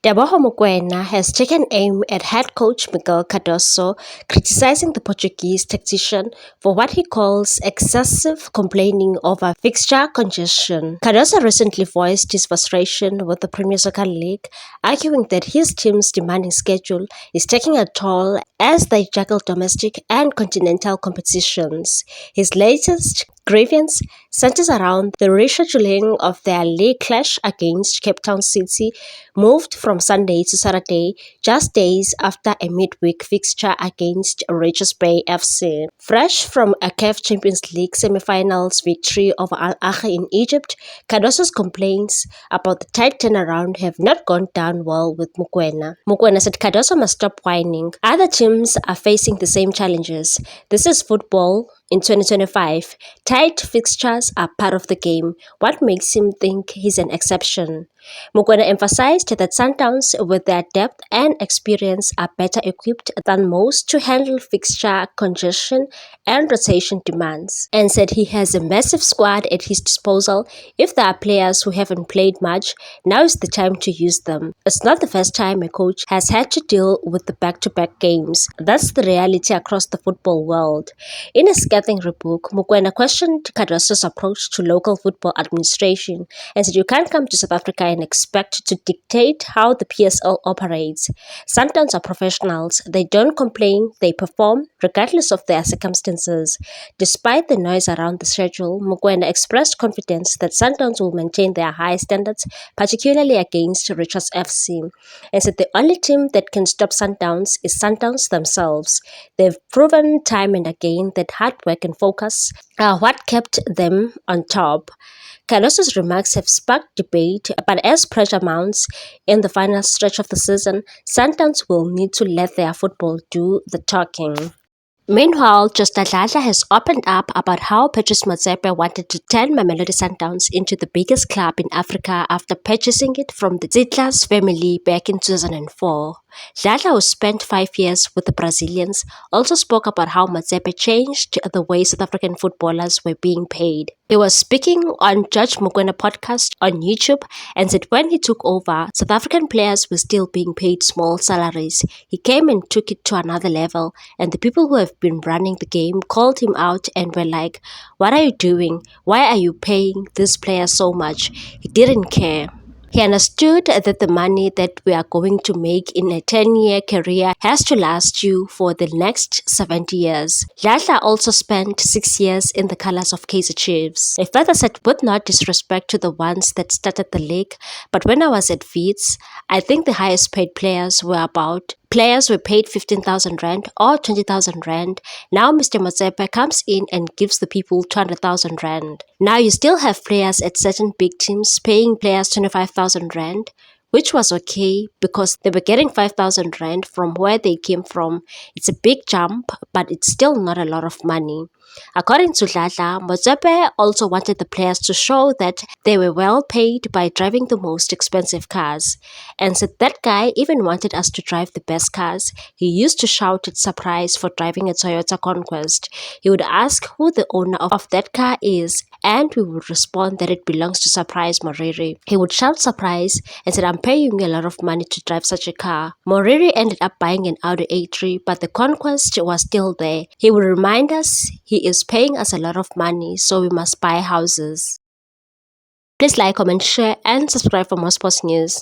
Mokoena has taken aim at head coach Miguel Cardoso, criticizing the Portuguese tactician for what he calls excessive complaining over fixture congestion. Cardoso recently voiced his frustration with the Premier Soccer League, arguing that his team's demanding schedule is taking a toll as they juggle domestic and continental competitions. His latest grievance centers around the rescheduling of their league clash against Cape Town City, moved from Sunday to Saturday, just days after a midweek fixture against Richards Bay FC. Fresh from a CAF Champions League semi-finals victory over Al Ahly in Egypt, Cardoso's complaints about the tight turnaround have not gone down well with Mokoena. Mokoena said Cardoso must stop whining. Other teams are facing the same challenges. This is football. In 2025, tight fixtures are part of the game. What makes him think he's an exception? Mokoena emphasized that Sundowns, with their depth and experience, are better equipped than most to handle fixture congestion and rotation demands, and said he has a massive squad at his disposal. If there are players who haven't played much, now is the time to use them. It's not the first time a coach has had to deal with the back-to-back games. That's the reality across the football world. In a scathing rebuke, Mokoena questioned Cardoso's approach to local football administration and said you can't come to South Africa and expect to dictate how the PSL operates. Sundowns are professionals. They don't complain, they perform, regardless of their circumstances. Despite the noise around the schedule, Mokoena expressed confidence that Sundowns will maintain their high standards, particularly against Richards FC, and said the only team that can stop Sundowns is Sundowns themselves. They've proven time and again that hard work and focus are what kept them on top. Cardoso's remarks have sparked debate, but as pressure mounts in the final stretch of the season, Sundowns will need to let their football do the talking. Meanwhile, Dladla has opened up about how Patrice Motsepe wanted to turn Mamelodi Sundowns into the biggest club in Africa after purchasing it from the Zitlas family back in 2004. Dladla, who spent 5 years with the Brazilians, also spoke about how Motsepe changed the way South African footballers were being paid. He was speaking on Judge Mokoena podcast on YouTube and said when he took over, South African players were still being paid small salaries. He came and took it to another level, and the people who have been running the game called him out and were like, "What are you doing? Why are you paying this player so much?" He didn't care. He understood that the money that we are going to make in a 10-year career has to last you for the next 70 years. Dladla also spent 6 years in the colours of Kaizer Chiefs. A further said, with no disrespect to the ones that started the league, but when I was at Wits, I think the highest paid players were paid 15,000 rand or 20,000 rand. Now Mr. Motsepe comes in and gives the people 200,000 rand. Now you still have players at certain big teams paying players 25,000 rand, which was okay because they were getting 5,000 rand from where they came from. It's a big jump, but it's still not a lot of money. According to Dladla, Motsepe also wanted the players to show that they were well paid by driving the most expensive cars, and said that guy even wanted us to drive the best cars. He used to shout at surprise for driving a Toyota Conquest. He would ask who the owner of that car is, and we would respond that it belongs to Surprise Moriri. He would shout surprise and said, "I'm paying you a lot of money to drive such a car." Moriri ended up buying an Audi A3, but the Conquest was still there. He would remind us he is paying us a lot of money, so we must buy houses. Please like, comment, share, and subscribe for more sports news.